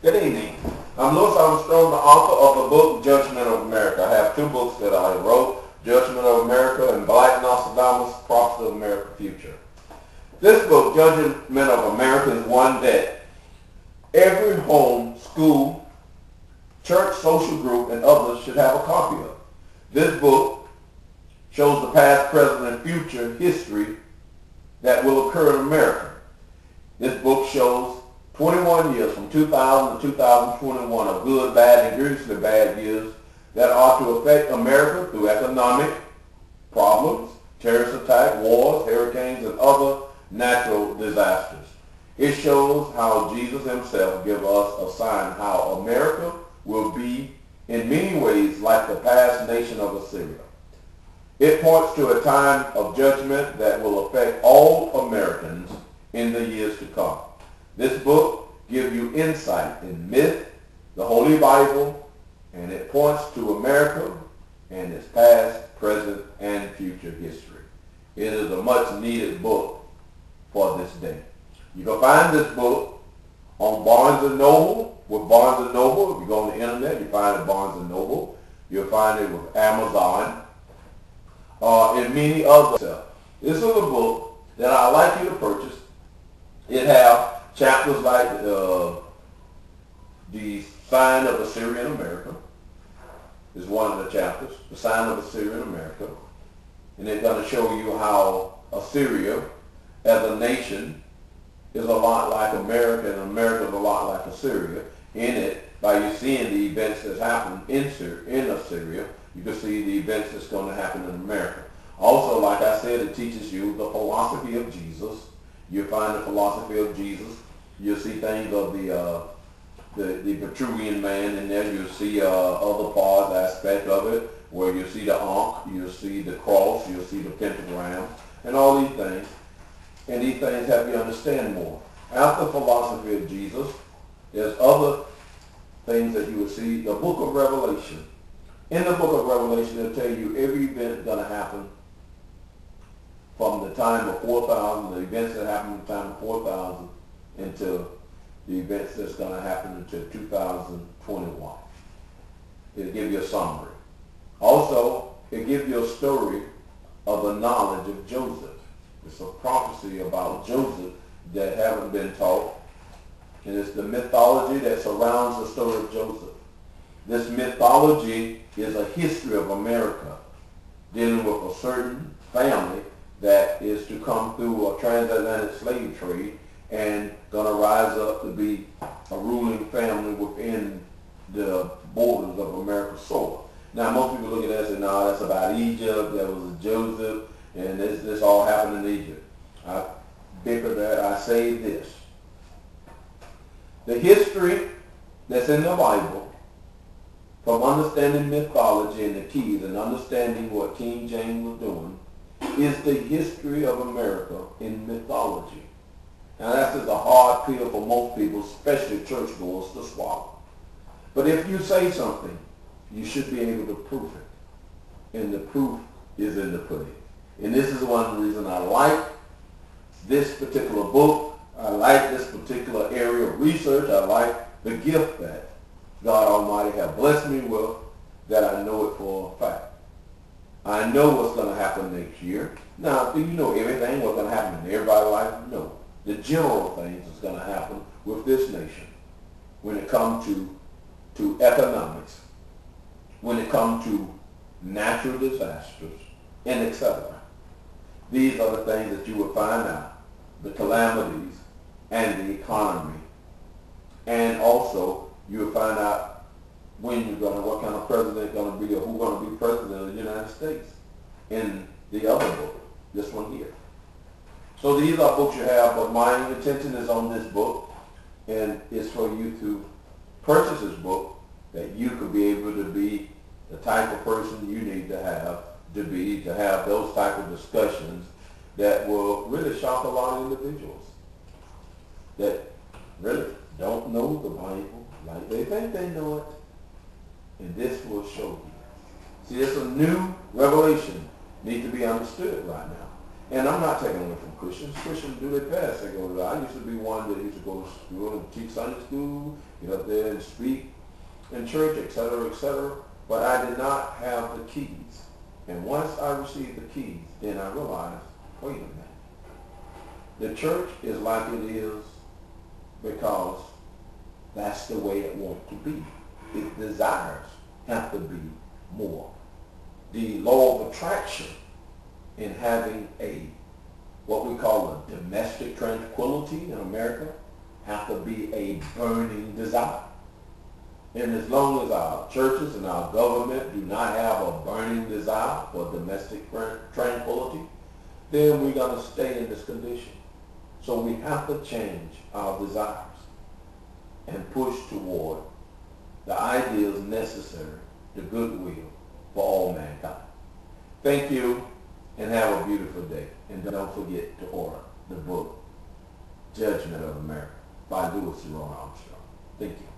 Good evening. I'm Louis Armstrong, the author of the book Judgment of America. I have two books that I wrote, Judgment of America and Black Nostradamus, Prophecies of America Future. This book, Judgment of America, is one that every home, school, church, social group, and others should have a copy of. This book shows the past, present, and future history that will occur in America. This book shows 21 years from 2000 to 2021 of good, bad, and grievously bad years that are to affect America through economic problems, terrorist attacks, wars, hurricanes, and other natural disasters. It shows how Jesus himself gives us a sign how America will be in many ways like the past nation of Assyria. It points to a time of judgment that will affect all Americans in the years to come. This book gives you insight in myth, the Holy Bible, and it points to America and its past, present, and future history. It is a much needed book for this day. You can find this book on Barnes & Noble. With Barnes & Noble, if you go on the internet, you find it at Barnes & Noble. You'll find it with Amazon and many others. This is a book that I'd like you to purchase. It has chapters like the sign of Assyrian America is one of the chapters, the sign of Assyrian America. And it's going to show you how Assyria as a nation is a lot like America, and America is a lot like Assyria. In it, by you seeing the events that happened in Assyria, you can see the events that's going to happen in America. Also, like I said, it teaches you the philosophy of Jesus. You'll find the philosophy of Jesus. You'll see things of the Petruvian man in there. You'll see other parts, aspect of it, where you'll see the Ankh, you'll see the cross, you'll see the pentagram, and all these things. And these things help you understand more. After the philosophy of Jesus, there's other things that you will see. The book of Revelation. In the book of Revelation, it'll tell you every event that's going to happen from the time of 4,000, the events that happened from the time of 4,000 until the events that's going to happen until 2021. It'll give you a summary. Also, it'll give you a story of the knowledge of Joseph. It's a prophecy about Joseph that haven't been taught. And it's the mythology that surrounds the story of Joseph. This mythology is a history of America dealing with a certain family that is to come through a transatlantic slave trade and going to rise up to be a ruling family within the borders of America's soil. Now, most people look at that and say, no, that's about Egypt, that was Joseph, and this all happened in Egypt. I bicker that. I say this. The history that's in the Bible, from understanding mythology and the keys and understanding what King James was doing, is the history of America in mythology. Now that's just a hard pill for most people, especially churchgoers, to swallow. But if you say something, you should be able to prove it. And the proof is in the pudding. And this is one of the reasons I like this particular book. I like this particular area of research. I like the gift that God Almighty has blessed me with, that I know it for a fact. I know what's going to happen next year. Now, do you know everything what's going to happen in everybody's life? No. The general things that's going to happen with this nation when it comes to economics, when it comes to natural disasters, and etc. These are the things that you will find out, the calamities and the economy. And also, you will find out when you're going to, what kind of president going to be, or who's going to be president of the United States in the other book, this one here. So these are books you have, but my intention is on this book, and it's for you to purchase this book, that you could be able to be the type of person you need to have those type of discussions that will really shock a lot of individuals that really don't know the Bible like they think they know it. And this will show you. See, it's a new revelation need to be understood right now. And I'm not taking away from Christians. Christians do their best. They go to, I used to be one that used to go to school and teach Sunday school, get up there and speak in church, etc., etc. But I did not have the keys. And once I received the keys, then I realized, wait a minute. The church is like it is because that's the way it wants to be. Its desires have to be more. The law of attraction in having what we call a domestic tranquility in America have to be a burning desire. And as long as our churches and our government do not have a burning desire for domestic tranquility, then we're going to stay in this condition. So we have to change our desires and push toward the ideals necessary, the goodwill for all mankind. Thank you, and have a beautiful day. And don't forget to order the book, Judgment of America, by Louis Jerome Armstrong. Thank you.